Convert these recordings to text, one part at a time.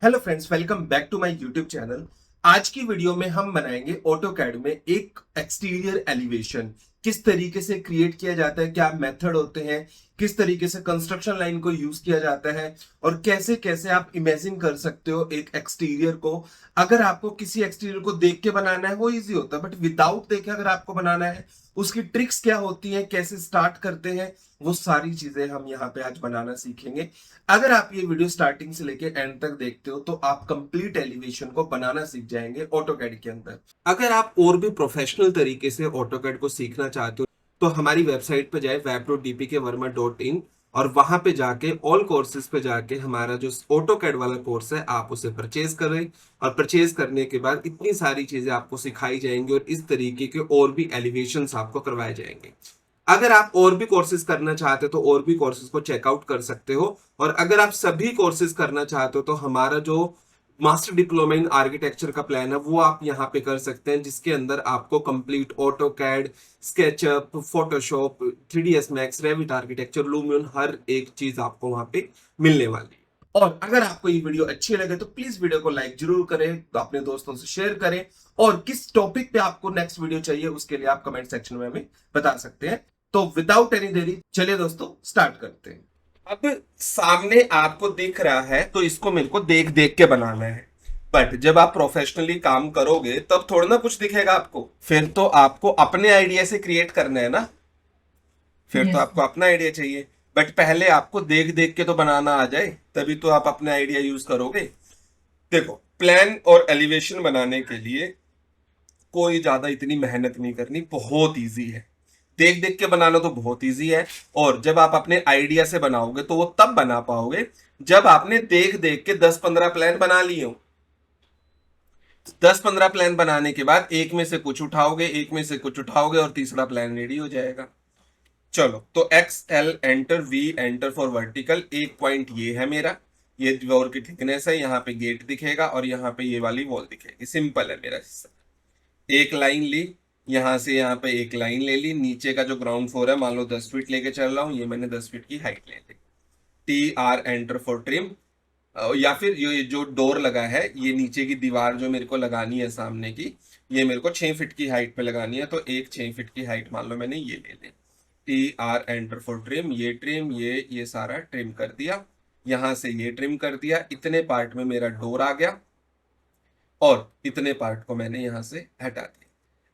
Hello friends, welcome back to my YouTube channel. आज की video में हम बनाएंगे ऑटोकैड में एक एक्सटीरियर एलिवेशन। किस तरीके से क्रिएट किया जाता है, क्या मेथड होते हैं, किस तरीके से कंस्ट्रक्शन लाइन को यूज किया जाता है और कैसे कैसे आप इमेजिन कर सकते हो एक एक्सटीरियर को। अगर आपको किसी एक्सटीरियर को देख के बनाना है वो इजी होता है, बट विदाउट देखे अगर आपको बनाना है उसकी ट्रिक्स क्या होती हैं, कैसे स्टार्ट करते हैं, वो सारी चीजें हम यहाँ पे आज बनाना सीखेंगे। अगर आप ये वीडियो स्टार्टिंग से लेके एंड तक देखते हो तो आप कंप्लीट एलिवेशन को बनाना सीख जाएंगे ऑटोकैड के अंदर। अगर आप और भी प्रोफेशनल तरीके से ऑटोकैड को सीखना चाहते हो तो हमारी वेबसाइट पे जाए web.dpkverma.in और वहां पे जाके ऑल कोर्सेज पे जाके हमारा जो ऑटोकैड वाला कोर्स है आप उसे परचेज करें। और परचेज करने के बाद इतनी सारी चीजें आपको सिखाई जाएंगी और इस तरीके के और भी एलिवेशंस आपको करवाए जाएंगे। अगर आप और भी कोर्सेज करना चाहते हो तो और भी कोर्सेज को चेकआउट कर सकते हो। और अगर आप सभी कोर्सेज करना चाहते हो तो हमारा जो मास्टर डिप्लोमा इन आर्किटेक्चर का प्लान है वो आप यहाँ पे कर सकते हैं, जिसके अंदर आपको complete AutoCAD, SketchUp, Photoshop, 3ds Max, Revit Architecture, Lumion, हर एक चीज आपको वहां पे मिलने वाली है। और अगर आपको ये वीडियो अच्छी लगे तो प्लीज वीडियो को लाइक जरूर करें, तो अपने दोस्तों से शेयर करें। और किस टॉपिक पे आपको नेक्स्ट वीडियो चाहिए उसके लिए आप कमेंट सेक्शन में हमें बता सकते हैं। तो विदाउट एनी देरी चलिए दोस्तों स्टार्ट करते हैं। अब सामने आपको दिख रहा है तो इसको मेरे को देख देख के बनाना है, बट जब आप प्रोफेशनली काम करोगे तब थोड़ा ना कुछ दिखेगा आपको। फिर तो आपको अपने आइडिया से क्रिएट करना है ना, फिर तो आपको अपना आइडिया चाहिए। बट पहले आपको देख देख के तो बनाना आ जाए, तभी तो आप अपना आइडिया यूज करोगे। देखो, प्लान और एलिवेशन बनाने के लिए कोई ज्यादा इतनी मेहनत नहीं करनी, बहुत इजी है। देख देख के बनाना तो बहुत इजी है, और जब आप अपने आइडिया से बनाओगे तो वो तब बना पाओगे जब आपने देख देख के 10-15 प्लान बना लिए हो। 10-15 प्लान बनाने के बाद एक में से कुछ उठाओगे, एक में से कुछ उठाओगे और तीसरा प्लान रेडी हो जाएगा। चलो, तो X L enter, V enter for vertical. एक पॉइंट ये है मेरा, ये वॉल की थिकनेस है, यहाँ पे गेट दिखेगा और यहाँ पे ये वाली वॉल दिखेगी। सिंपल है मेरा हिस्सा। एक लाइन ली, यहां से यहाँ पे एक लाइन ले ली। नीचे का जो ग्राउंड फ्लोर है मान लो 10 फीट लेके चल रहा हूँ, ये मैंने 10 फीट की हाइट ले ली। T R enter for trim. या फिर ये जो डोर लगा है, ये नीचे की दीवार जो मेरे को लगानी है सामने की, ये मेरे को 6 फीट की हाइट पे लगानी है, तो एक 6 फीट की हाइट मान लो मैंने ये ले ली। T R enter for trim, ये ट्रिम, ये सारा ट्रिम कर दिया। यहां से ये ट्रिम कर दिया। इतने पार्ट में मेरा डोर आ गया और इतने पार्ट को मैंने यहां से हटा दिया।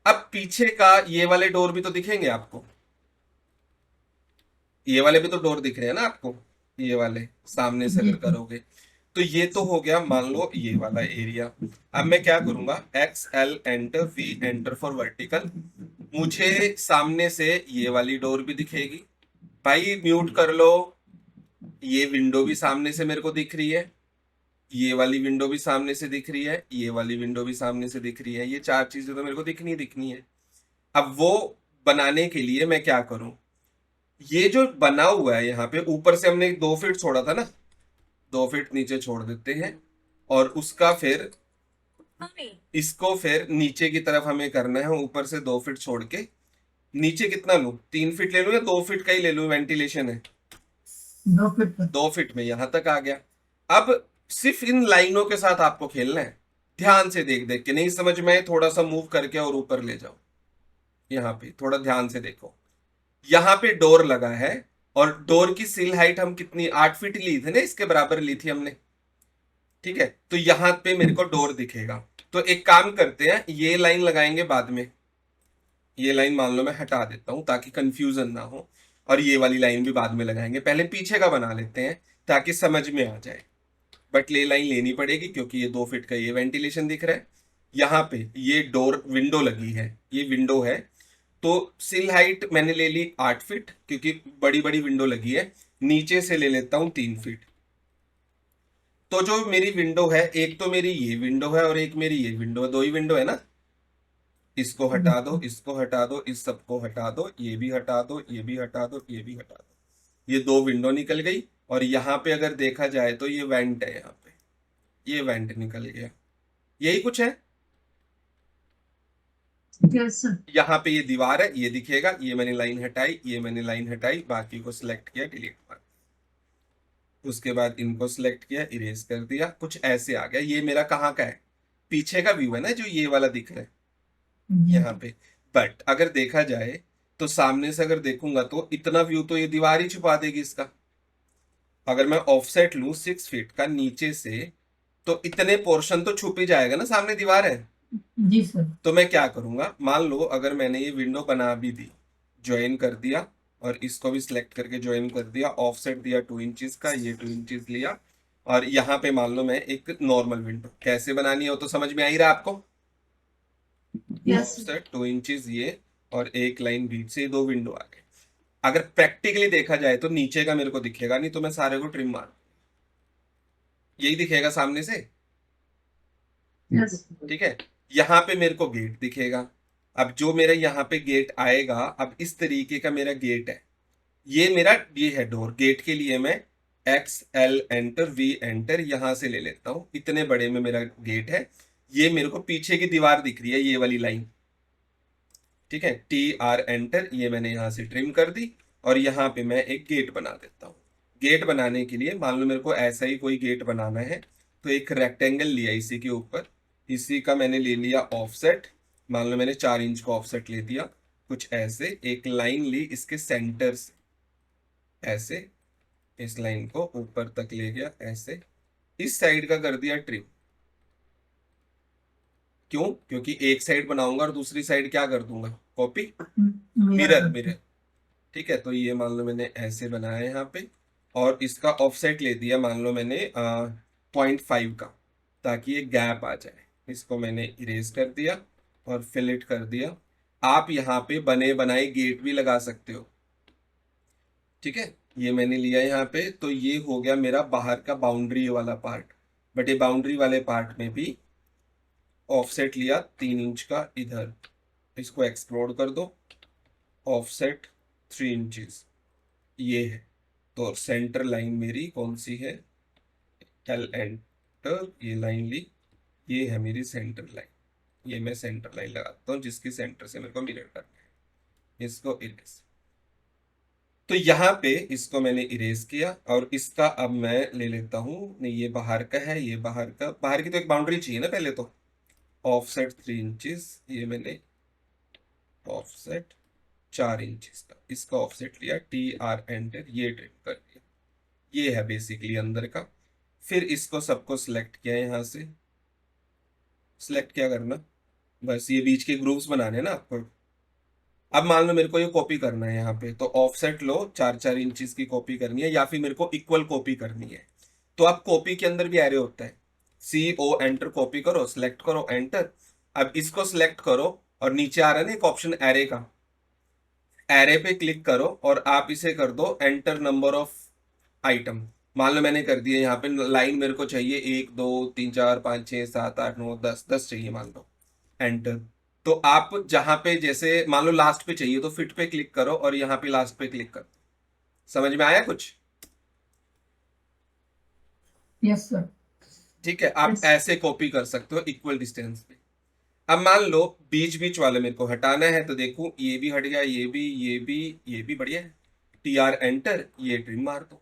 अब पीछे का ये वाले डोर भी तो दिखेंगे आपको, ये वाले भी तो डोर दिख रहे हैं ना आपको, ये वाले सामने से अगर करोगे तो ये तो हो गया मान लो ये वाला एरिया। अब मैं क्या करूंगा, X L enter, V enter for vertical. मुझे सामने से ये वाली डोर भी दिखेगी। भाई म्यूट कर लो, ये विंडो भी सामने से मेरे को दिख रही है, ये वाली विंडो भी सामने से दिख रही है, ये वाली विंडो भी सामने से दिख रही है। ये चार चीजें तो मेरे को दिखनी दिखनी है। अब वो बनाने के लिए मैं क्या करूं, ये जो बना हुआ है यहाँ पे ऊपर से हमने 2 फीट छोड़ा था ना, 2 फीट नीचे छोड़ देते हैं। और उसका फिर इसको फिर नीचे की तरफ हमें करना है, ऊपर से 2 फीट छोड़ के। नीचे कितना लूं, 3 फीट ले लूं या 2 फीट का ही ले लूं, वेंटिलेशन है 2 फीट। 2 फीट में यहां तक आ गया। अब सिर्फ इन लाइनों के साथ आपको खेलना है, ध्यान से देख देख के। नहीं समझ में थोड़ा सा मूव करके और ऊपर ले जाओ। यहाँ पे थोड़ा ध्यान से देखो, यहाँ पे डोर लगा है और डोर की सील हाइट हम कितनी, 8 फीट ली थी ना, इसके बराबर ली थी हमने। ठीक है, तो यहाँ पे मेरे को डोर दिखेगा। तो एक काम करते हैं, ये लाइन लगाएंगे बाद में। ये लाइन मान लो मैं हटा देता हूं ताकि कंफ्यूजन ना हो, और ये वाली लाइन भी बाद में लगाएंगे। पहले पीछे का बना लेते हैं ताकि समझ में आ जाए। बट ये लाइन लेनी पड़ेगी क्योंकि ये 2 फीट का ये वेंटिलेशन दिख रहा है। यहाँ पे ये डोर विंडो लगी है, ये विंडो है, तो सिल हाइट मैंने ले ली 8 फीट क्योंकि बड़ी बड़ी विंडो लगी है। नीचे से ले लेता हूं 3 फीट। तो जो मेरी विंडो है, एक तो मेरी ये विंडो है और एक मेरी ये विंडो है, 2 ही विंडो है ना। इसको हटा दो, इसको हटा दो, इस सबको हटा दो, ये भी हटा दो, ये भी हटा दो, ये भी हटा दो। ये 2 विंडो निकल गई। और यहाँ पे अगर देखा जाए तो ये वेंट है, यहाँ पे ये वेंट निकल गया। यही कुछ है। यहाँ पे ये दीवार है, ये दिखेगा। ये मैंने लाइन हटाई, ये मैंने लाइन हटाई, बाकी को सिलेक्ट किया, डिलीट कर। उसके बाद इनको सिलेक्ट किया, इरेज कर दिया, कुछ ऐसे आ गया। ये मेरा कहाँ का है, पीछे का व्यू है ना, जो ये वाला दिख रहा है यहाँ पे। बट अगर देखा जाए तो सामने से अगर देखूंगा तो इतना व्यू तो ये दीवार ही छुपा देगी इसका। अगर मैं ऑफसेट लूं 6 फीट का नीचे से, तो इतने पोर्शन तो छुप ही जाएगा ना, सामने दीवार है। जी सर। तो मैं क्या करूंगा, मान लो अगर मैंने ये विंडो बना भी दी, ज्वाइन कर दिया और इसको भी सिलेक्ट करके ज्वाइन कर दिया, ऑफसेट दिया 2 इंचेस का, ये 2 इंचेस लिया, और यहाँ पे मान लो मैं एक नॉर्मल विंडो कैसे बनानी हो तो समझ में आ ही रहा है आपको। यस। ऑफसेट 2 इंचेस ये, और एक लाइन बीच से, 2 विंडो आ गए। अगर प्रैक्टिकली देखा जाए तो नीचे का मेरे को दिखेगा नहीं, तो मैं सारे को ट्रिम मार, यही दिखेगा सामने से। यस। ठीक है, यहाँ पे मेरे को गेट दिखेगा। अब जो मेरा यहाँ पे गेट आएगा, अब इस तरीके का मेरा गेट है, ये मेरा ये है डोर। गेट के लिए मैं x L enter V enter यहां से ले लेता हूं, इतने बड़े में मेरा गेट है। ये मेरे को पीछे की दीवार दिख रही है, ये वाली लाइन। ठीक है, टी आर एंटर, ये मैंने यहां से ट्रिम कर दी, और यहाँ पे मैं एक गेट बना देता हूँ। गेट बनाने के लिए मान लो मेरे को ऐसा ही कोई गेट बनाना है, तो एक रेक्टेंगल लिया इसी के ऊपर, इसी का मैंने ले लिया ऑफसेट, मान लो मैंने 4 इंच का ऑफसेट ले दिया, कुछ ऐसे एक लाइन ली इसके सेंटर से, ऐसे इस लाइन को ऊपर तक ले गया, ऐसे इस साइड का कर दिया ट्रिम। क्यों, क्योंकि एक साइड बनाऊंगा और दूसरी साइड क्या कर दूंगा, कॉपी, मिरर मिरर। ठीक है, तो ये मान लो मैंने ऐसे बनाया यहाँ पे, और इसका ऑफसेट ले दिया मान लो मैंने 0.5 का, ताकि ये गैप आ जाए। इसको मैंने इरेज कर दिया और फिलेट कर दिया। आप यहाँ पे बने बनाए गेट भी लगा सकते हो। ठीक है, ये मैंने लिया यहाँ पे, तो ये हो गया मेरा बाहर का बाउंड्री वाला पार्ट। बट ये बाउंड्री वाले पार्ट में भी ऑफसेट लिया 3 इंच का इधर, इसको एक्सप्लोर कर दो, ऑफसेट 3 इंचेस ये है। तो सेंटर लाइन मेरी कौन सी है, एल एंटर, ये लाइन ली, ये है मेरी सेंटर लाइन। ये मैं सेंटर लाइन लगाता हूँ जिसकी सेंटर से मेरे को मिरर करना है, इसको इरेज। तो यहाँ पे इसको मैंने इरेज किया, और इसका अब मैं ले लेता हूँ, नहीं ये बाहर का है, ये बाहर का, बाहर की तो एक बाउंड्री चाहिए ना पहले तो। ऑफसेट 3 इंचेस, ये मैंने ऑफसेट 4 इंचेस का, इसका ऑफसेट लिया, टी आर एंटर, ये ट्रिम कर दिया। ये है बेसिकली अंदर का। फिर इसको सबको सिलेक्ट किया, यहाँ से सिलेक्ट क्या करना, बस ये बीच के ग्रूव्स बनाने हैं ना आपको। अब मान लो मेरे को ये कॉपी करना है यहाँ पे, तो ऑफसेट लो, 4 4 इंचेस की कॉपी करनी है, या फिर मेरे को इक्वल कॉपी करनी है। तो आप कॉपी के अंदर भी एरे होता है, सी ओ एंटर, कॉपी करो, सिलेक्ट करो, एंटर। अब इसको सिलेक्ट करो, और नीचे आ रहा है ना एक ऑप्शन एरे का, एरे पे क्लिक करो, और आप इसे कर दो एंटर नंबर ऑफ आइटम। मान लो मैंने कर दिया, यहाँ पे लाइन मेरे को चाहिए 1 2 3 4 5 6 7 8 9 10 10 चाहिए मान लो, एंटर। तो आप जहां पे जैसे मान लो लास्ट पे चाहिए, तो फिट पे क्लिक करो, और यहाँ पे लास्ट पे क्लिक करो। समझ में आया कुछ? Yes sir. ठीक है, आप ऐसे कॉपी कर सकते हो इक्वल डिस्टेंस पे। अब मान लो बीच बीच वाले मेरे को हटाना है, तो देखो ये भी हट गया, ये भी, ये भी, ये भी बढ़िया है, टी आर एंटर, ये ट्रिम मार दो।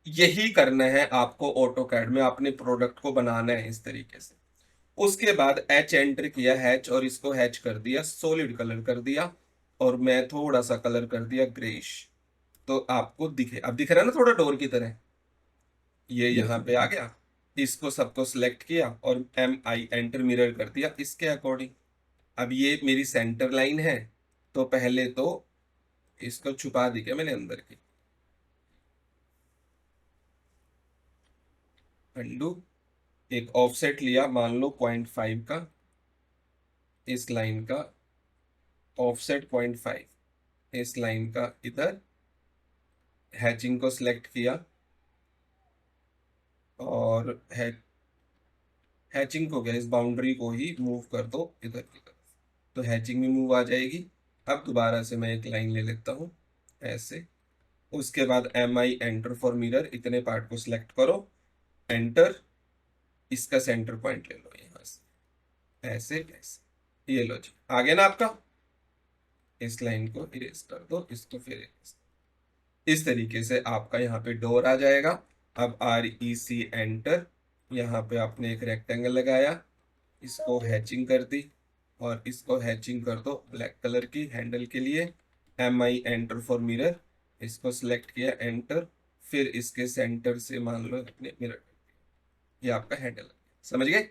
यही करना है आपको ऑटो कैड में, अपने प्रोडक्ट को बनाना है इस तरीके से। उसके बाद एच एंटर किया, हैच, और इसको हैच कर दिया, सॉलिड कलर कर दिया, और मैं थोड़ा सा कलर कर दिया ग्रेश। तो आपको दिखे, अब दिख रहा है ना थोड़ा डोर की तरह, ये यहाँ पे आ गया। इसको सबको सिलेक्ट किया, और एम आई एंटर, मिरर कर दिया इसके अकॉर्डिंग। अब ये मेरी सेंटर लाइन है, तो पहले तो इसको छुपा दी क्या मैंने अंदर की, अंडू। एक ऑफसेट लिया मान लो 0.5 का, इस लाइन का ऑफसेट 0.5, इस लाइन का इधर, हैचिंग को सिलेक्ट किया, और हैचिंग को क्या, इस बाउंड्री को ही मूव कर दो इधर की तरफ, तो हैचिंग भी मूव आ जाएगी। अब दोबारा से मैं एक लाइन ले लेता हूँ ऐसे। उसके बाद M I enter for mirror, इतने पार्ट को सिलेक्ट करो, एंटर, इसका सेंटर पॉइंट ले लो यहाँ से, ऐसे ऐसे, ये लो जी, आ गया ना आपका। इस लाइन को इरेज कर दो, इसको फिर erase। इस तरीके से आपका यहाँ पे डोर आ जाएगा। अब REC एंटर, यहाँ पे आपने एक रेक्टेंगल लगाया, इसको हैचिंग कर दी और इसको हैचिंग कर दो ब्लैक कलर की हैंडल के लिए। MI एंटर फॉर मिरर, इसको सिलेक्ट किया एंटर, फिर इसके सेंटर से मान लो अपने मिरर, ये आपका हैंडल, समझ गए?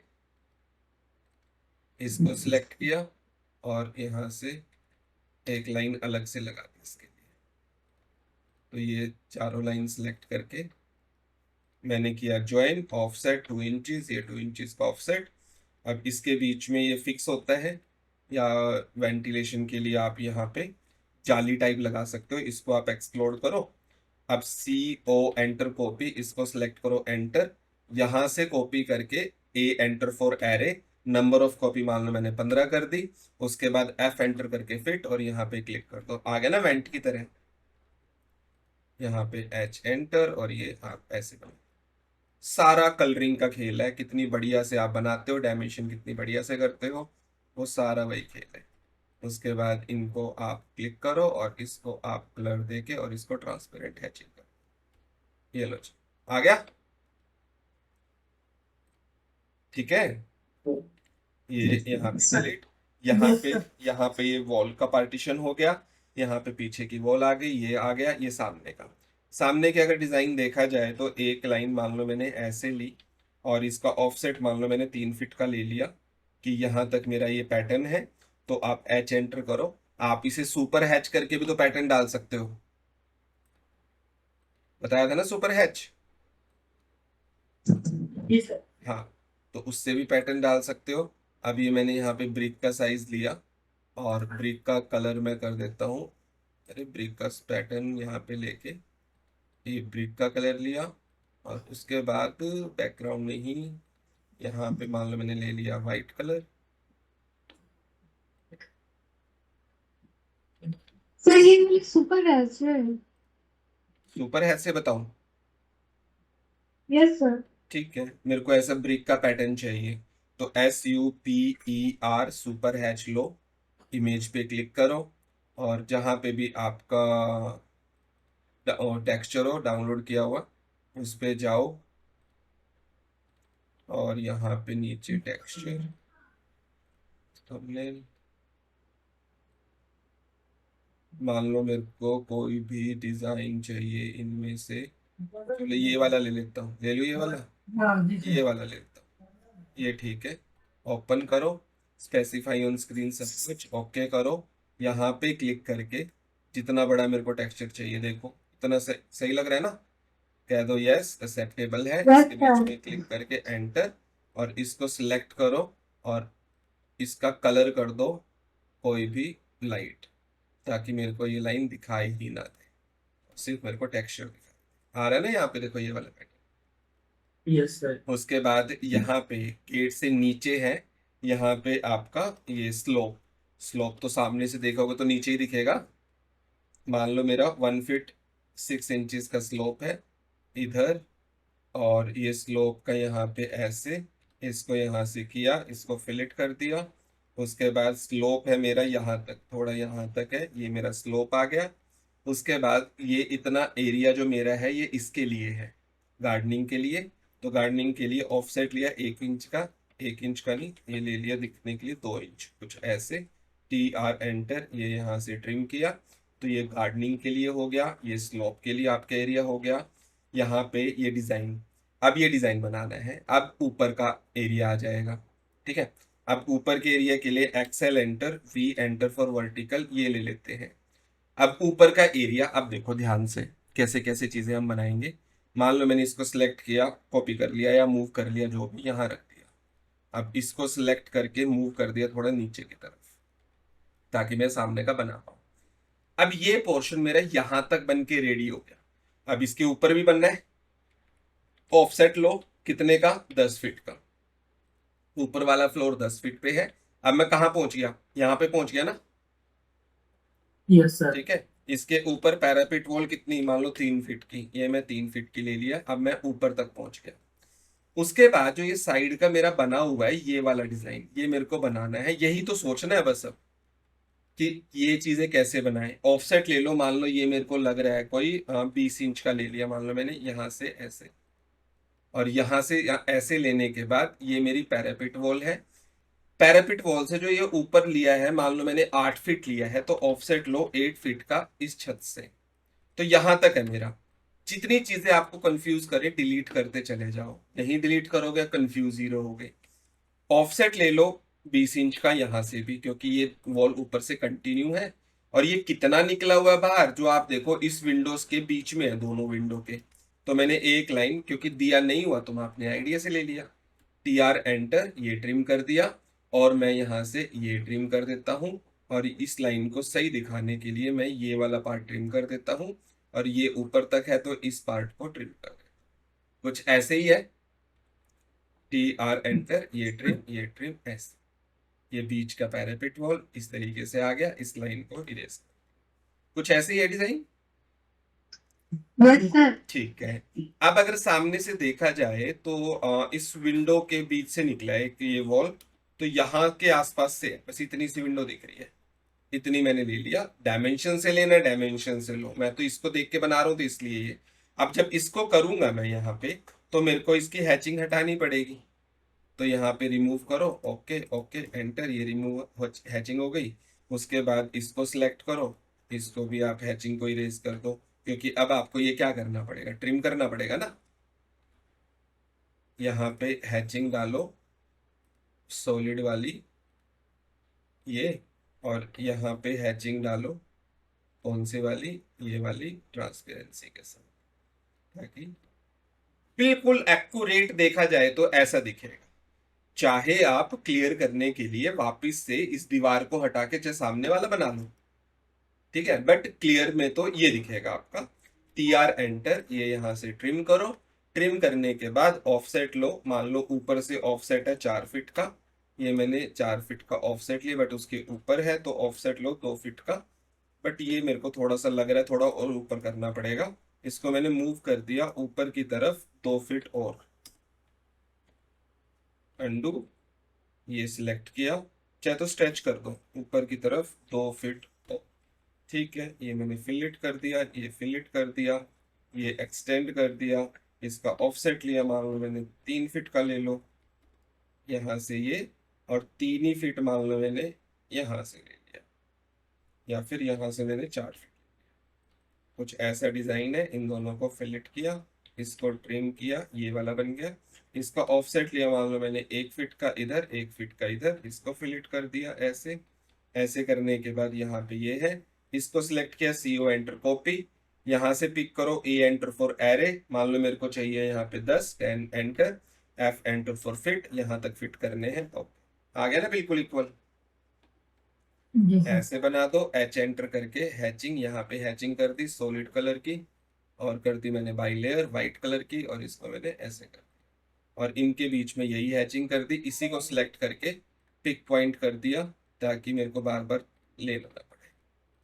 इसको सिलेक्ट किया और यहाँ से एक लाइन अलग से लगा दी इसके लिए। तो ये चारों लाइन सिलेक्ट करके मैंने किया ज्वाइन, ऑफसेट 2 इंचेस, ये 2 इंचेस का ऑफसेट। अब इसके बीच में ये फिक्स होता है, या वेंटिलेशन के लिए आप यहाँ पे जाली टाइप लगा सकते हो, इसको आप एक्सप्लोर करो। अब CO एंटर कॉपी, इसको सिलेक्ट करो एंटर, यहाँ से कॉपी करके A enter for array, number of copy मान लो मैंने 15 कर दी। उसके बाद F एंटर करके फिट और यहाँ पे क्लिक कर दो, आ गया ना वेंट की तरह। यहाँ पे H एंटर और ये आप ऐसे बना, सारा कलरिंग का खेल है। कितनी बढ़िया से आप बनाते हो, डायमेंशन कितनी बढ़िया से करते हो, वो सारा वही खेल है। उसके बाद इनको आप क्लिक करो और इसको आप कलर देके और इसको ट्रांसपेरेंट हैचिंग करो, ये लो जी, आ गया। ठीक है, ये यहाँ पे सेलेक्ट, यहाँ पे ये वॉल का पार्टीशन हो गया, यहाँ पे पीछे की वॉल आ गई, ये आ गया, ये सामने का। सामने के अगर डिजाइन देखा जाए तो एक लाइन मान लो मैंने ऐसे ली और इसका ऑफसेट मान लो मैंने 3 फीट का ले लिया कि यहाँ तक मेरा ये पैटर्न है। तो आप H एंटर करो, आप इसे सुपर हैच करके भी तो पैटर्न डाल सकते हो, बताया था ना सुपर हैच। जी सर। हाँ, तो उससे भी पैटर्न डाल सकते हो। अब ये मैंने यहाँ पे ब्रिक का साइज लिया और ब्रिक का कलर मैं कर देता हूँ, अरे ब्रिक का पैटर्न यहाँ पे लेके ये ब्रिक का कलर लिया और उसके बाद बैकग्राउंड में ही यहाँ पे मान लो मैंने ले लिया वाइट कलर। सर ये सुपर है सर। सुपर हैच से बताऊं? Yes sir. ठीक है, मेरे को ऐसा ब्रिक का पैटर्न चाहिए, तो SUPER सुपर हैच लो, इमेज पे क्लिक करो और जहाँ पे भी आपका टेक्सचर हो डाउनलोड किया हुआ उस पे जाओ और यहाँ पे नीचे टेक्सचर, थंबनेल, मान लो मेरे को कोई भी डिजाइन चाहिए इनमें से, चलो ये वाला ले लेता हूँ, ले लो ये वाला, हाँ जी ये सर। वाला ले लेता हूँ, ये ठीक है। ओपन करो, स्पेसिफाई ऑन स्क्रीन सब कुछ ओके करो, यहाँ पे क्लिक करके जितना बड़ा मेरे को टेक्सचर चाहिए देखो, इतना सही लग रहा है ना, कह दो यस एक्सेप्टेबल है। इसके बीच में क्लिक करके एंटर और इसको सिलेक्ट करो और इसका कलर कर दो कोई भी लाइट, ताकि मेरे को ये लाइन दिखाई ही ना दे, सिर्फ मेरे को टेक्सचर दिखाई आ रहा है ना। यहाँ पे देखो ये वाला पैटर्न। Yes sir. उसके बाद यहाँ पे गेट से नीचे है, यहाँ पे आपका ये स्लोप, स्लोप तो सामने से देखोगे तो नीचे ही दिखेगा। मान लो मेरा 1 फीट 6 इंचेस का स्लोप है इधर, और ये स्लोप का यहाँ पे ऐसे, इसको यहाँ से किया, इसको फिलेट कर दिया। उसके बाद स्लोप है मेरा यहाँ तक, थोड़ा यहाँ तक है, ये मेरा स्लोप आ गया। उसके बाद ये इतना एरिया जो मेरा है ये इसके लिए है, गार्डनिंग के लिए। तो गार्डनिंग के लिए ऑफसेट लिया 1 इंच का, 1 इंच का नहीं, ये ले लिया दिखने के लिए 2 इंच, कुछ ऐसे। TR एंटर, ये यहाँ से ट्रिम किया, तो ये गार्डनिंग के लिए हो गया, ये स्लोप के लिए आपका एरिया हो गया। यहाँ पे ये डिजाइन, अब ये डिजाइन बनाना है, अब ऊपर का एरिया आ जाएगा। ठीक है, अब ऊपर के एरिया के लिए XL enter, V enter for vertical, ये ले लेते हैं। अब ऊपर का एरिया, अब देखो ध्यान से कैसे कैसे चीजें हम बनाएंगे। मान लो मैंने इसको सिलेक्ट किया, कॉपी कर लिया या मूव कर लिया, जो भी, यहाँ रख दिया। अब इसको सिलेक्ट करके मूव कर दिया थोड़ा नीचे की तरफ, ताकि मैं सामने का बना पाऊँ। अब ये पोर्शन मेरा यहाँ तक बन के रेडी हो गया। अब इसके ऊपर भी बनना है, ऑफसेट लो कितने का, 10 फीट का, ऊपर वाला फ्लोर 10 फीट पे है। अब मैं कहाँ पहुंच गया, यहाँ पे पहुंच गया ना। Yes sir. ठीक है, इसके ऊपर पैरापिट वॉल कितनी, मान लो 3 फीट की, ये मैं 3 फीट की ले लिया। अब मैं ऊपर तक पहुंच गया। उसके बाद जो ये साइड का मेरा बना हुआ है ये वाला डिजाइन, ये मेरे को बनाना है, यही तो सोचना है बस। अब कि ये चीजें कैसे बनाएं। ऑफसेट ले लो, मान लो ये मेरे को लग रहा है कोई 20 इंच का ले लिया, मान लो मैंने यहाँ से ऐसे, और यहाँ से ऐसे लेने के बाद ये मेरी पैरापिट वॉल है। पैरापिट वॉल से जो ये ऊपर लिया है, मान लो मैंने 8 फीट लिया है, तो ऑफसेट लो 8 फीट का इस छत से। तो यहां तक है मेरा। जितनी चीजें आपको कंफ्यूज करे डिलीट करते चले जाओ, नहीं डिलीट करोगे कंफ्यूज ही रहोगे। ऑफसेट ले लो 20 इंच का यहां से भी, क्योंकि ये वॉल ऊपर से कंटिन्यू है। और ये कितना निकला हुआ है बाहर, जो आप देखो इस विंडोज के बीच में है, दोनों विंडो के। तो मैंने एक लाइन, क्योंकि दिया नहीं हुआ तो मैं अपने आइडिया से ले लिया, TR एंटर, ये ट्रिम कर दिया। और मैं यहाँ से ये ट्रिम कर देता हूँ, और इस लाइन को सही दिखाने के लिए मैं ये वाला पार्ट ट्रिम कर देता हूँ। और ये ऊपर तक है तो इस पार्ट को ट्रिम कर देता हूँ। कुछ ऐसे ही है, TR एंटर, ये ट्रिम ऐसे। ये बीच का पैरापिट वॉल इस तरीके से आ गया, इस लाइन को इरेज। कुछ ऐसे ही है डिजाइन। Yes sir. ठीक है। अब अगर सामने से देखा जाए तो इस विंडो के बीच से निकला है कि ये वॉल, तो यहाँ के आसपास से है, बस इतनी सी विंडो दिख रही है, इतनी मैंने ले लिया। डायमेंशन से लेना, डायमेंशन से लो, मैं तो इसको देख के बना रहा हूँ तो इसलिए ये। अब जब इसको करूंगा मैं यहाँ पे, तो मेरे को इसकी हैचिंग हटानी पड़ेगी। तो यहाँ पे रिमूव करो, ओके ओके एंटर, ये रिमूव हैचिंग हो गई। उसके बाद इसको सिलेक्ट करो, इसको भी आप हैचिंग को इरेज कर दो, क्योंकि अब आपको ये क्या करना पड़ेगा, ट्रिम करना पड़ेगा ना। यहाँ पे हैचिंग डालो सॉलिड वाली ये, और यहाँ पे हैचिंग डालो कौन सी वाली, ये वाली ट्रांसपेरेंसी के साथ, ताकि बिल्कुल एक्यूरेट देखा जाए तो ऐसा दिखेगा। चाहे आप क्लियर करने के लिए वापस से इस दीवार को हटा के चाहे सामने वाला बना लो, ठीक है, बट क्लियर में तो ये दिखेगा आपका। TR एंटर, ये यहां से ट्रिम करो। ट्रिम करने के बाद ऑफसेट लो, मान लो ऊपर से ऑफसेट है 4 फीट का, ये मैंने 4 फीट का ऑफसेट लिया, बट उसके ऊपर है तो ऑफसेट लो 2 फीट का। बट ये मेरे को थोड़ा सा लग रहा है थोड़ा और ऊपर करना पड़ेगा। इसको मैंने मूव कर दिया ऊपर की तरफ 2 फीट और, अंडू, ये सिलेक्ट किया, चाहे तो स्ट्रेच कर दो ऊपर की तरफ 2 फीट और। ठीक है, ये मैंने फिलेट कर दिया, ये फिलेट कर दिया, ये एक्सटेंड कर दिया। इसका ऑफसेट लिया, मान लो मैंने 3 फीट का ले लो यहाँ से ये, और 3 ही फीट मान लो मैंने यहाँ से ले लिया, या फिर यहाँ से मैंने 4 फीट। कुछ ऐसा डिजाइन है, इन दोनों को फिलेट किया, इसको ट्रिम किया, ये वाला बन गया। इसका ऑफसेट लिया, मान लो मैंने 1 फीट का इधर, 1 फीट का इधर, इसको फिलेट कर दिया ऐसे। ऐसे करने के बाद यहाँ पे ये है, इसको सिलेक्ट किया, CO एंटर कॉपी, यहाँ से पिक करो E एंटर फॉर एरे, मान लो मेरे को चाहिए यहाँ पे 10, 10 enter, F enter for fit, यहाँ तक फिट करने हैं। तो आ गया ना बिल्कुल इक्वल। जी सर। ऐसे बना दो, H एंटर करके हैचिंग, यहाँ पे हैचिंग कर दी सॉलिड कलर की, और कर दी मैंने बाई लेयर व्हाइट कलर की, और इसको मैंने ऐसे कर दिया, और इनके बीच में यही हैचिंग कर दी। इसी को सिलेक्ट करके पिक पॉइंट कर दिया, ताकि मेरे को बार बार लेना ना पड़े।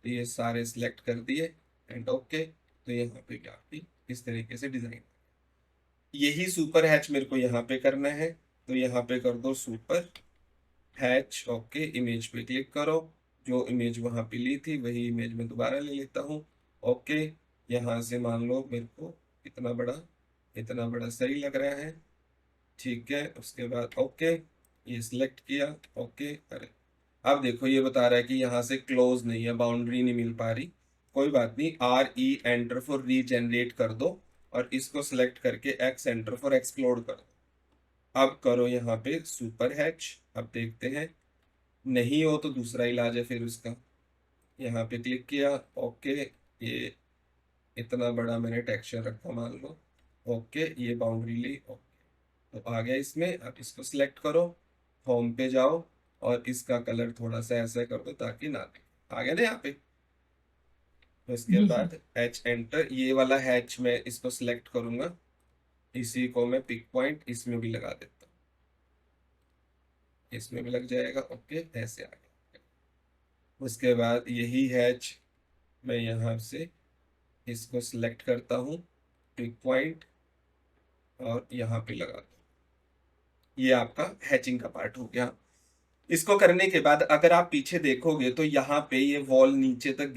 तो ये सारे सिलेक्ट कर दिए एंड ओके। तो यहाँ पे क्या इस तरीके से डिजाइन, यही सुपर हैच मेरे को यहाँ पे करना है। तो यहाँ पे कर दो सुपर हैच, ओके, इमेज पे क्लिक करो, जो इमेज वहां पे ली थी वही इमेज में दोबारा ले लेता हूँ, ओके। यहाँ से मान लो मेरे को इतना बड़ा सही लग रहा है, ठीक है। उसके बाद ओके, ये सिलेक्ट किया, ओके। अरे अब देखो ये बता रहा है कि यहाँ से क्लोज नहीं है, बाउंड्री नहीं मिल पा रही। कोई बात नहीं, RE एंटर फॉर रीजनरेट कर दो, और इसको सिलेक्ट करके X एंटर फॉर एक्सप्लोड कर दो। अब करो यहाँ पे सुपर हैच, अब देखते हैं, नहीं हो तो दूसरा इलाज है फिर उसका। यहाँ पे क्लिक किया, ओके, ये इतना बड़ा मैंने टेक्सचर रखा मान लो, ओके, ये बाउंड्री ली, ओके, तो आ गया इसमें। अब इसको सिलेक्ट करो, होम पे जाओ, और इसका कलर थोड़ा सा ऐसा कर दो ताकि ना दिखे। आ गया ना यहाँ पे। तो इसके जी बाद H एंटर, ये वाला हैच मैं इसको सिलेक्ट करूंगा, इसी को मैं पिक पॉइंट इसमें भी लगा देता हूँ, इसमें भी लग जाएगा, ओके, ऐसे आ गया। उसके बाद यही हैच मैं यहाँ से इसको सिलेक्ट करता हूँ, पिक पॉइंट, और यहाँ पे लगा दूँ। ये आपका हैचिंग का पार्ट हो गया। इसको करने के बाद अगर आप पीछे देखोगे तो यहाँ पे ये वॉल नीचे तक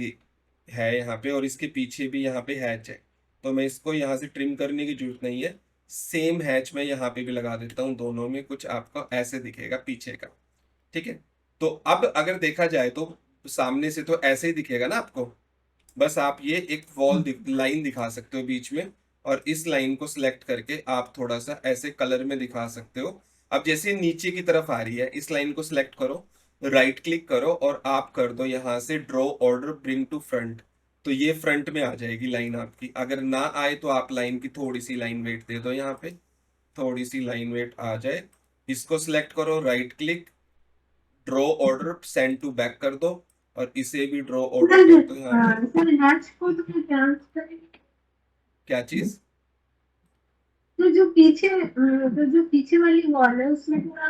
है यहाँ पे, और इसके पीछे भी यहाँ पे हैच है। तो मैं इसको यहाँ से ट्रिम करने की जरूरत नहीं है, सेम हैच मैं यहाँ पे भी लगा देता हूँ। दोनों में कुछ आपको ऐसे दिखेगा पीछे का, ठीक है। तो अब अगर देखा जाए तो सामने से तो ऐसे ही दिखेगा ना आपको, बस आप ये एक लाइन दिखा सकते हो बीच में, और इस लाइन को सिलेक्ट करके आप थोड़ा सा ऐसे कलर में दिखा सकते हो। अब जैसे नीचे की तरफ आ रही है, इस लाइन को सिलेक्ट करो, राइट क्लिक करो और आप कर दो यहाँ से draw order bring to front. तो ये फ्रंट में आ जाएगी लाइन आपकी। अगर ना आए तो आप लाइन की थोड़ी सी लाइन वेट दे दो, यहाँ पे थोड़ी सी लाइन वेट आ जाए, इसको सिलेक्ट करो, right click, draw order send to back कर दो, और इसे भी ड्रॉ ऑर्डर कर दो यहाँ पे। सर हैच को तो ट्रांसफर, क्या चीज? तो जो पीछे वाली वॉल है उसमें थोड़ा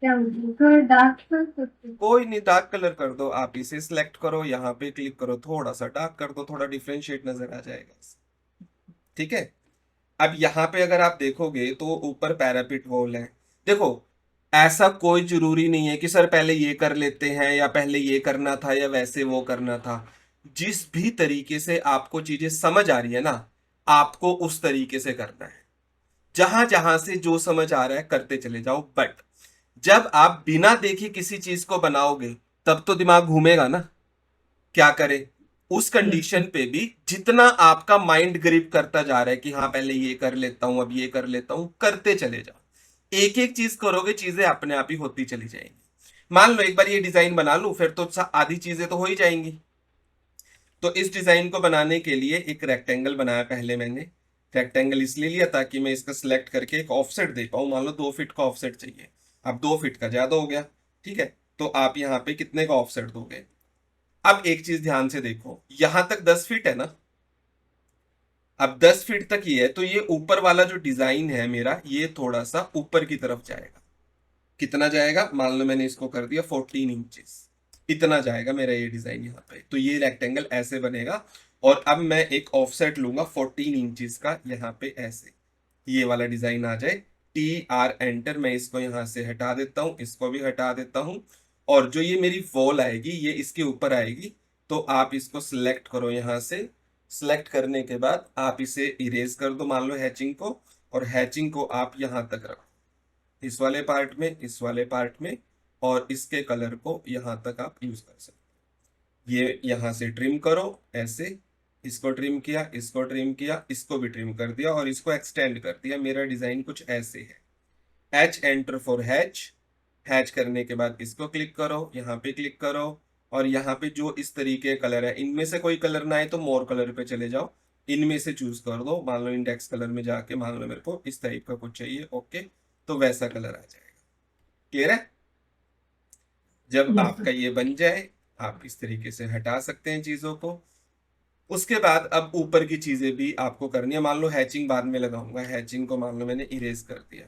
क्या बोलते हैं, थोड़ा डार्क कर सकते हैं। कोई नहीं, डार्क कलर कर दो। आप इसे सिलेक्ट करो, यहाँ पे क्लिक करो, थोड़ा सा डार्क कर दो, थोड़ा डिफरेंशिएट नजर आ जाएगा, ठीक है। अब यहाँ पे अगर आप देखोगे तो ऊपर पैरापिट वॉल है। देखो, ऐसा कोई जरूरी नहीं है कि सर पहले ये कर लेते हैं या पहले ये करना था या वैसे वो करना था। जिस भी तरीके से आपको चीजें समझ आ रही है ना, आपको उस तरीके से करना है। जहां जहां से जो समझ आ रहा है करते चले जाओ। बट जब आप बिना देखे किसी चीज को बनाओगे तब तो दिमाग घूमेगा ना, क्या करे। उस कंडीशन पे भी जितना आपका माइंड ग्रिप करता जा रहा है कि हाँ पहले ये कर लेता हूं, अब ये कर लेता हूं, करते चले जाओ। एक एक चीज करोगे, चीजें अपने आप ही होती चली जाएंगी। मान लो एक बार ये डिजाइन बना लूं, फिर तो आधी चीजें तो हो ही जाएंगी। तो इस डिजाइन को बनाने के लिए एक रेक्टेंगल बनाया पहले मैंने। रेक्टेंगल इसलिए लिया ताकि मैं इसका सिलेक्ट करके एक ऑफसेट दे पाऊं। मान लो 2 फीट का ऑफसेट चाहिए, अब 2 फीट का ज्यादा हो गया, ठीक है। तो आप यहाँ पे कितने का ऑफसेट दोगे? अब एक चीज ध्यान से देखो, यहां तक 10 फीट है ना, अब 10 फीट तक ये है, तो ये ऊपर वाला जो डिजाइन है मेरा, ये थोड़ा सा ऊपर की तरफ जाएगा। कितना जाएगा? मान लो मैंने इसको कर दिया 14 इंचेस, इतना जाएगा मेरा ये डिजाइन यहाँ पे। तो ये रेक्टेंगल ऐसे बनेगा, और अब मैं एक ऑफसेट लूंगा 14 इंचेस का, यहाँ पे ऐसे ये वाला डिजाइन आ जाए। TR एंटर, मैं इसको यहाँ से हटा देता हूँ, इसको भी हटा देता हूँ, और जो ये मेरी वॉल आएगी ये इसके ऊपर आएगी। तो आप इसको सिलेक्ट करो, यहाँ से सिलेक्ट करने के बाद आप इसे इरेज कर दो, मान लो हैचिंग को, और हैचिंग को आप यहाँ तक रखो, इस वाले पार्ट में, इस वाले पार्ट में, और इसके कलर को यहां तक आप यूज कर सकते हो। ये यहां से ट्रिम करो ऐसे, इसको ट्रिम किया, इसको ट्रिम किया, इसको भी ट्रिम कर दिया, और इसको एक्सटेंड कर दिया। मेरा डिजाइन कुछ ऐसे है। H enter for hatch. Hatch करने के बाद इसको क्लिक करो, यहाँ पे क्लिक करो, और यहाँ पे जो इस तरीके कलर है, इनमें से कोई कलर ना आए तो मोर कलर पे चले जाओ, इनमें से चूज कर दो। मान लो इंडेक्स कलर में जाके, मान लो मेरे को इस टाइप का कुछ चाहिए, ओके, तो वैसा कलर आ जाएगा। क्लियर है? जब Yes, आपका ये बन जाए, आप इस तरीके से हटा सकते हैं चीजों को। उसके बाद अब ऊपर की चीजें भी आपको करनी है। मान लो हैचिंग बाद में लगाऊंगा, हैचिंग को मान लो मैंने इरेज कर दिया,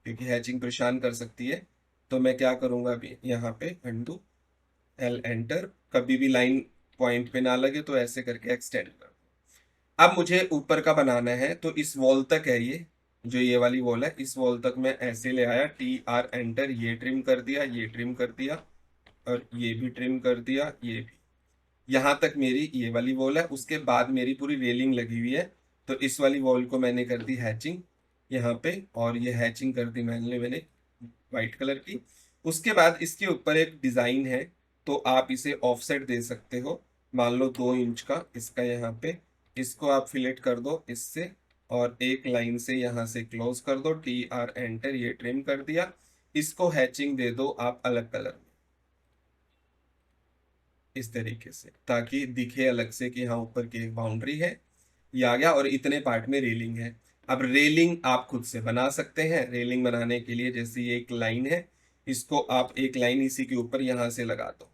क्योंकि हैचिंग परेशान कर सकती है। तो मैं क्या करूंगा, अभी यहाँ पे अंडू, L एंटर, कभी भी लाइन पॉइंट पे ना लगे तो ऐसे करके एक्सटेंड कर दो। अब मुझे ऊपर का बनाना है, तो इस वॉल तक है ये, जो ये वाली वॉल है, इस वॉल तक मैं ऐसे ले आया, TR एंटर, ये ट्रिम कर दिया, ये ट्रिम कर दिया, और ये भी ट्रिम कर दिया, ये भी। यहां तक मेरी ये वाली वॉल है। उसके बाद मेरी पूरी रेलिंग लगी हुई है, तो इस वाली वॉल को मैंने कर दी हैचिंग यहाँ पे, और ये हैचिंग कर दी मैंने व्हाइट कलर की। उसके बाद इसके ऊपर एक डिजाइन है, तो आप इसे ऑफसेट दे सकते हो, मान लो 2 इंच का इसका, यहाँ पे इसको आप फिलेट कर दो इससे, और एक लाइन से यहाँ से क्लोज कर दो, TR एंटर, ये ट्रिम कर दिया। इसको हैचिंग दे दो आप अलग कलर में, इस तरीके से, ताकि दिखे अलग से कि हाँ ऊपर की एक बाउंड्री है, ये आ गया। और इतने पार्ट में रेलिंग है। अब रेलिंग आप खुद से बना सकते हैं। रेलिंग बनाने के लिए, जैसे ये एक लाइन है, इसको आप एक लाइन इसी के ऊपर यहां से लगा दो,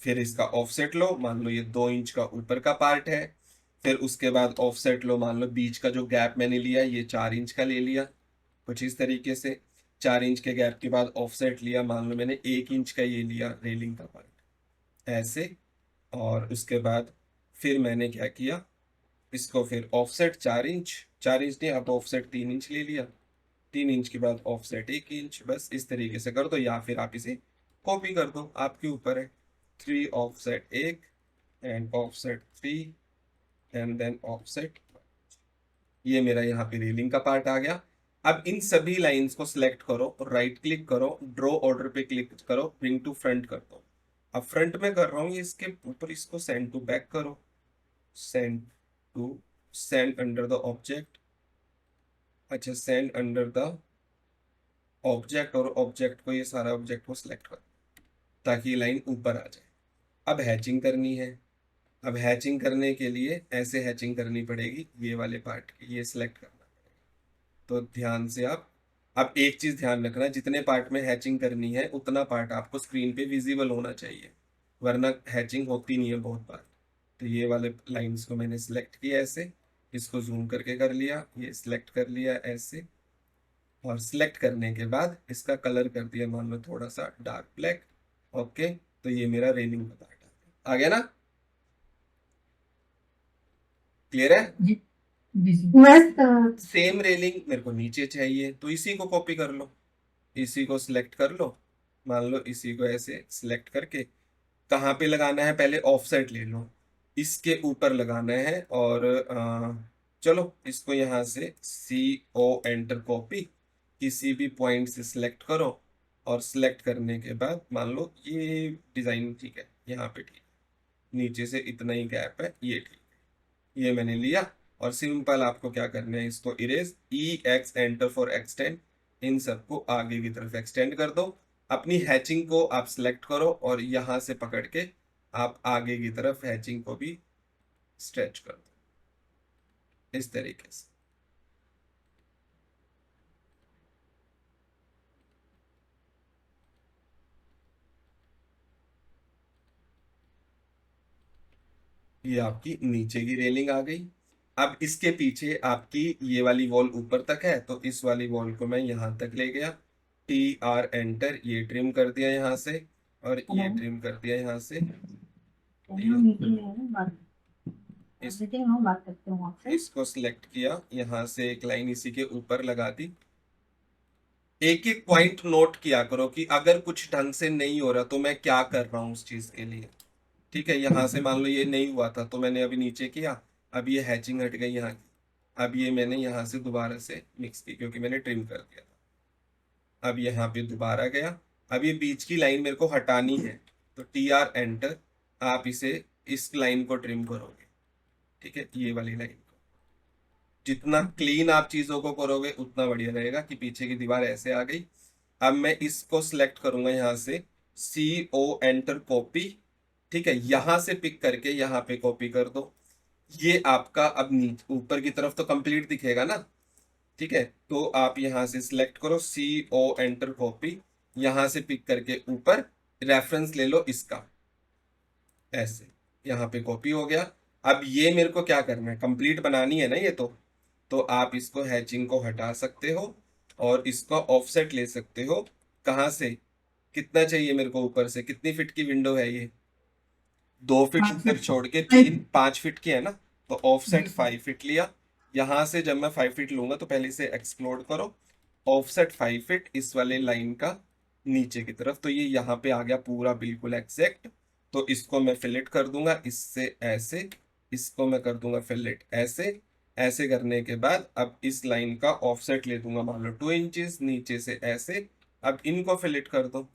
फिर इसका ऑफसेट लो, मान लो ये 2 इंच का ऊपर का पार्ट है, फिर उसके बाद ऑफसेट लो, मान लो बीच का जो गैप मैंने लिया ये 4 इंच का ले लिया, कुछ इस तरीके से। 4 इंच के गैप के बाद ऑफसेट लिया, मान लो मैंने 1 इंच का ये लिया रेलिंग का पार्ट, ऐसे। और उसके बाद फिर मैंने क्या किया, इसको फिर ऑफसेट 4 इंच, 4 इंच नहीं, अब ऑफसेट 3 इंच ले लिया, 3 इंच के बाद ऑफसेट 1 इंच, बस इस तरीके से कर दो, या फिर आप इसे कॉपी कर दो, आपके ऊपर है। 3 offset 1 and offset 3 and then offset. ये मेरा यहाँ पे रेलिंग का पार्ट आ गया। अब इन सभी लाइंस को सिलेक्ट करो, राइट क्लिक करो, ड्रॉ ऑर्डर पे क्लिक करो, ब्रिंग टू फ्रंट कर दो। अब फ्रंट में कर रहा हूँ, इसके ऊपर इसको सेंड टू बैक करो, send to, send under the object, अच्छा सेंड अंडर द ऑब्जेक्ट, और ऑब्जेक्ट को, ये सारा ऑब्जेक्ट को सिलेक्ट करो ताकि ये लाइन ऊपर आ जाए। अब हैचिंग करनी है। अब हैचिंग करने के लिए ऐसे हैचिंग करनी पड़ेगी, ये वाले पार्ट की, ये सिलेक्ट करना पड़ेगा। तो ध्यान से आप, अब एक चीज ध्यान रखना, जितने पार्ट में हैचिंग करनी है उतना पार्ट आपको स्क्रीन पे विजिबल होना चाहिए, वरना हैचिंग होती नहीं है बहुत बार। तो ये वाले लाइंस को मैंने सिलेक्ट किया ऐसे, इसको जूम करके कर लिया, ये सिलेक्ट कर लिया ऐसे, और सिलेक्ट करने के बाद इसका कलर कर दिया मान लो थोड़ा सा डार्क ब्लैक। ओके, तो ये मेरा रेलिंग का पार्ट आ गया ना, क्लियर है? जी जी। मस्त। सेम रेलिंग मेरे को नीचे चाहिए, तो इसी को कॉपी कर लो, इसी को सिलेक्ट कर लो, मान लो इसी को ऐसे सिलेक्ट करके कहाँ पे लगाना है, पहले ऑफसेट ले लो, इसके ऊपर लगाना है, और चलो इसको यहाँ से CO एंटर कॉपी, किसी भी पॉइंट से सिलेक्ट करो, और सिलेक्ट करने के बाद मान लो ये डिजाइन ठीक है, यहाँ पे ठीक, नीचे से इतना ही गैप है, ये ठीक है, ये मैंने लिया। और सिंपल आपको क्या करना है, इसको erase, EX enter for extend, इन सबको आगे की तरफ एक्सटेंड कर दो। अपनी हैचिंग को आप सिलेक्ट करो और यहां से पकड़ के आप आगे की तरफ हैचिंग को भी स्ट्रेच कर दो इस तरीके से। ये आपकी नीचे की रेलिंग आ गई। अब इसके पीछे आपकी ये वाली वॉल ऊपर तक है, तो इस वाली वॉल को मैं यहां तक ले गया, TR एंटर, ये ट्रिम कर दिया यहाँ से, और ये ट्रिम कर दिया यहाँ से। बात करते हो आपसे। इसको सिलेक्ट किया, यहाँ से एक लाइन इसी के ऊपर लगा दी। एक एक पॉइंट नोट किया करो कि अगर कुछ ढंग से नहीं हो रहा तो मैं क्या कर रहा हूँ उस चीज के लिए। ठीक है, यहाँ से मान लो ये नहीं हुआ था तो मैंने अभी नीचे किया, अब ये हैचिंग हट गई यहाँ की, अब ये मैंने यहाँ से दोबारा से मिक्स की क्योंकि मैंने ट्रिम कर दिया था। अब यहाँ पे दोबारा गया, अब ये बीच की लाइन मेरे को हटानी है, तो TR एंटर, आप इसे इस लाइन को ट्रिम करोगे। ठीक है, ये वाली लाइन को जितना क्लीन आप चीजों को करोगे उतना बढ़िया रहेगा। कि पीछे की दीवार ऐसे आ गई, अब मैं इसको सिलेक्ट करूंगा यहाँ से, CO एंटर कॉपी। ठीक है, यहां से पिक करके यहाँ पे कॉपी कर दो। ये आपका अब नीचे ऊपर की तरफ तो कंप्लीट दिखेगा ना। ठीक है, तो आप यहाँ से सिलेक्ट करो, CO एंटर कॉपी, यहां से पिक करके ऊपर रेफरेंस ले लो इसका, ऐसे यहाँ पे कॉपी हो गया। अब ये मेरे को क्या करना है, कंप्लीट बनानी है ना ये, तो आप इसको हैचिंग को हटा सकते हो और इसको ऑफसेट ले सकते हो। कहाँ से, कितना चाहिए मेरे को ऊपर से, कितनी फिट की विंडो है ये, 2 फीट ऊपर छोड़ के 5 फीट की है ना, तो ऑफसेट 5 फीट लिया। यहाँ से जब मैं 5 फीट लूंगा तो पहले इसे एक्सप्लोर करो, ऑफसेट 5 फीट इस वाले लाइन का नीचे की तरफ, तो ये यहाँ पे आ गया पूरा बिल्कुल एग्जैक्ट। तो इसको मैं फिलेट कर दूंगा इससे ऐसे, इसको मैं कर दूंगा फिलेट ऐसे। ऐसे करने के बाद अब इस लाइन का ऑफसेट ले दूंगा मान लो 2 इंचेस, नीचे से ऐसे। अब इनको फिलेट कर दो,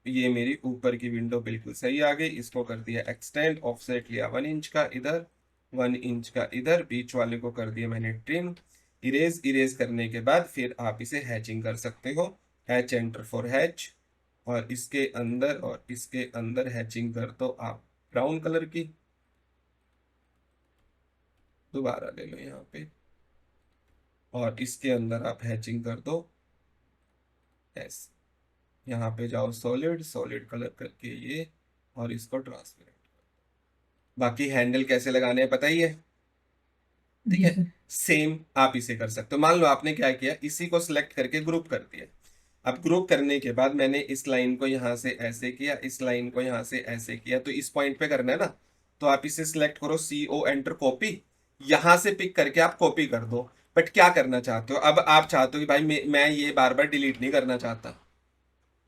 ये मेरी ऊपर की विंडो बिल्कुल सही आ गई। इसको कर दिया एक्सटेंड, ऑफसेट लिया 1 इंच का इधर, 1 इंच का इधर, बीच वाले को कर दिया मैंने ट्रिम। इरेज, इरेज करने के बाद फिर आप इसे हैचिंग कर सकते हो, हैच एंटर फॉर हैच, और इसके अंदर और इसके अंदर हैचिंग कर दो आप ब्राउन कलर की। दोबारा ले लो यहाँ पे, और इसके अंदर आप हैचिंग कर दो ऐसे। यहाँ पे जाओ सॉलिड, सॉलिड कलर करके ये, और इसको ट्रांसपेरेंट। बाकी हैंडल कैसे लगाने हैं पता ही है। ठीक है, सेम आप इसे कर सकते हो। मान लो आपने क्या किया, इसी को सिलेक्ट करके ग्रुप कर दिया। अब ग्रुप करने के बाद मैंने इस लाइन को यहाँ से ऐसे किया, इस लाइन को यहाँ से ऐसे किया, तो इस पॉइंट पे करना है ना, तो आप इसे सिलेक्ट करो, CO एंटर कॉपी, यहां से पिक करके आप कॉपी कर दो। बट क्या करना चाहते हो? अब आप चाहते हो कि भाई मैं ये बार बार डिलीट नहीं करना चाहता,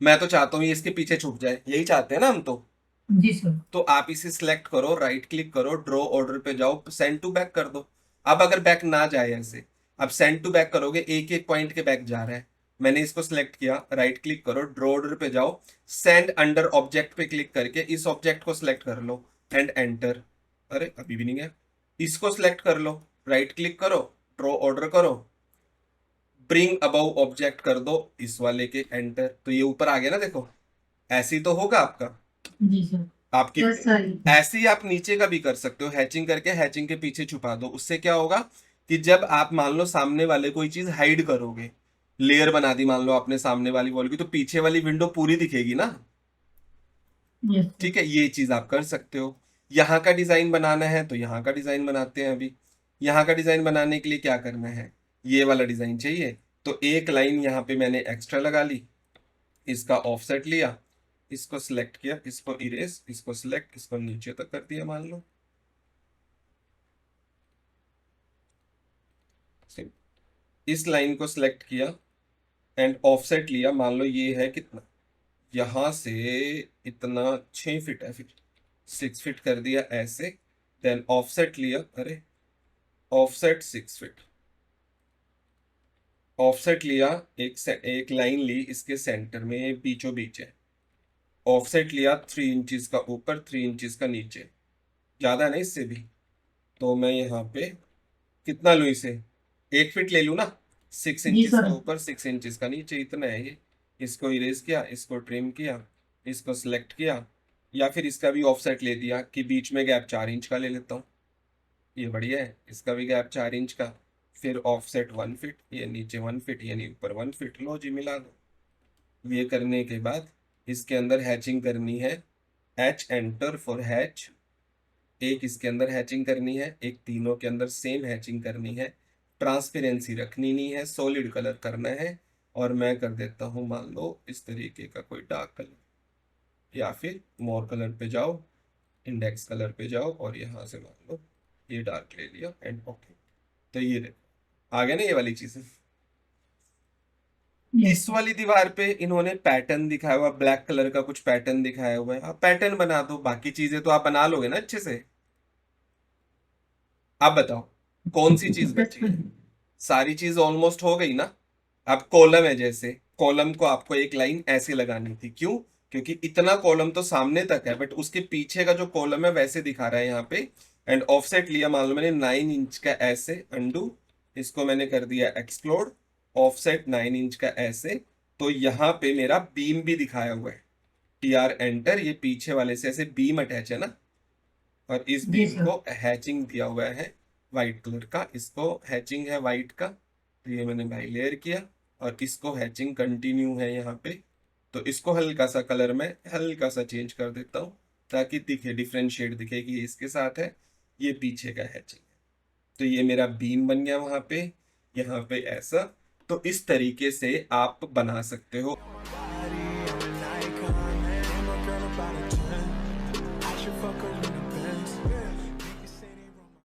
मैं तो चाहता हूँ ये इसके पीछे छुप जाए, यही चाहते हैं ना हम तो। जी सर। तो आप इसे सिलेक्ट करो, राइट क्लिक करो, ड्रॉ ऑर्डर पे जाओ, सेंड टू बैक कर दो। अब अगर बैक ना जाए ऐसे, अब सेंड टू बैक करोगे, एक एक पॉइंट के बैक जा रहा है। मैंने इसको सिलेक्ट किया, राइट क्लिक करो, ड्रॉ ऑर्डर पे जाओ, सेंड अंडर ऑब्जेक्ट पे क्लिक करके इस ऑब्जेक्ट को सिलेक्ट कर लो एंड एंटर। अरे अभी भी नहीं है। इसको सिलेक्ट कर लो, राइट क्लिक करो, ड्रॉ ऑर्डर करो, ब्रिंग अबव ऑब्जेक्ट कर दो इस वाले के, एंटर। तो ये ऊपर आ गया ना, देखो ऐसे ही तो होगा आपका। जी सर। आपकी यस सर। ऐसे ही आप नीचे का भी कर सकते हो, हैचिंग करके हैचिंग के पीछे छुपा दो। उससे क्या होगा कि जब आप मान लो सामने वाले कोई चीज हाइड करोगे, लेयर बना दी मान लो आपने सामने वाली वॉल की, तो पीछे वाली विंडो पूरी दिखेगी ना। Yes sir. ठीक है, ये चीज आप कर सकते हो। यहाँ का डिजाइन बनाना है तो यहाँ का डिजाइन बनाते हैं। अभी यहाँ का डिजाइन बनाने के लिए क्या करना है, ये वाला डिजाइन चाहिए, तो एक लाइन यहाँ पे मैंने एक्स्ट्रा लगा ली, इसका ऑफसेट लिया, इसको सिलेक्ट किया, इसको इरेज, इसको सिलेक्ट, इसको नीचे तक कर दिया मान लो। इस लाइन को सिलेक्ट किया एंड ऑफसेट लिया, मान लो ये है कितना, यहां से इतना 6 फीट है, फिर 6 फीट कर दिया ऐसे। देन ऑफसेट लिया, अरे ऑफसेट 6 फीट, ऑफसेट लिया, एक लाइन ली इसके सेंटर में, बीचों बीच है। ऑफसेट लिया 3 इंचज का ऊपर, 3 इंचज का नीचे, ज्यादा नहीं इससे भी। तो मैं यहाँ पे कितना लूँ इसे, 1 फीट ले लूँ ना, 6 जी इंचज सर। का ऊपर 6 इंचज का नीचे, इतना है ये। इसको इरेज किया, इसको ट्रिम किया, इसको सिलेक्ट किया, या फिर इसका भी ऑफसेट ले दिया कि बीच में गैप 4 इंच का ले लेता हूँ, ये बढ़िया है। इसका भी गैप 4 इंच का, फिर ऑफसेट 1 फीट, ये नीचे 1 फीट यानी ऊपर 1 फीट, लो जी मिला दो। ये करने के बाद इसके अंदर हैचिंग करनी है, एच एंटर फॉर हैच। एक इसके अंदर हैचिंग करनी है, एक तीनों के अंदर सेम हैचिंग करनी है। ट्रांसपेरेंसी रखनी नहीं है, सॉलिड कलर करना है। और मैं कर देता हूँ मान लो इस तरीके का कोई डार्क कलर, या फिर मोर कलर पे जाओ, इंडेक्स कलर पे जाओ, और यहाँ से मान लो ये डार्क ले लिया एंड ओके। तो ये देखो आ गया ना ये वाली चीजें। इस वाली दीवार पे इन्होंने पैटर्न दिखाया हुआ, ब्लैक कलर का कुछ पैटर्न दिखाया हुआ है, आप पैटर्न बना दो, बाकी चीजें तो आप बना लोगे ना अच्छे से। आप बताओ कौन सी चीज बची है, सारी चीज ऑलमोस्ट हो गई ना। अब कॉलम है, जैसे कॉलम को आपको एक लाइन ऐसे लगानी थी, क्यों, क्योंकि इतना कॉलम तो सामने तक है, बट उसके पीछे का जो कॉलम है वैसे दिखा रहा है यहाँ पे। एंड ऑफसेट लिया मान लो मैंने 9 इंच का ऐसे, अंडू, इसको मैंने कर दिया एक्सप्लोड, ऑफसेट 9 इंच का ऐसे। तो यहाँ पे मेरा बीम भी दिखाया हुआ है, TR एंटर, ये पीछे वाले से ऐसे बीम अटैच है ना, और इस जी बीम सर। को हैचिंग दिया हुआ है वाइट कलर का, इसको हैचिंग है वाइट का, तो ये मैंने बाई लेयर किया, और इसको हैचिंग कंटिन्यू है यहाँ पे। तो इसको हल्का सा कलर में हल्का सा चेंज कर देता हूँ, ताकि दिखे, डिफरेंशिएट दिखे कि ये इसके साथ है, ये पीछे का हैचिंग है। तो ये मेरा बीम बन गया वहां पे, यहाँ पे ऐसा। तो इस तरीके से आप बना सकते हो।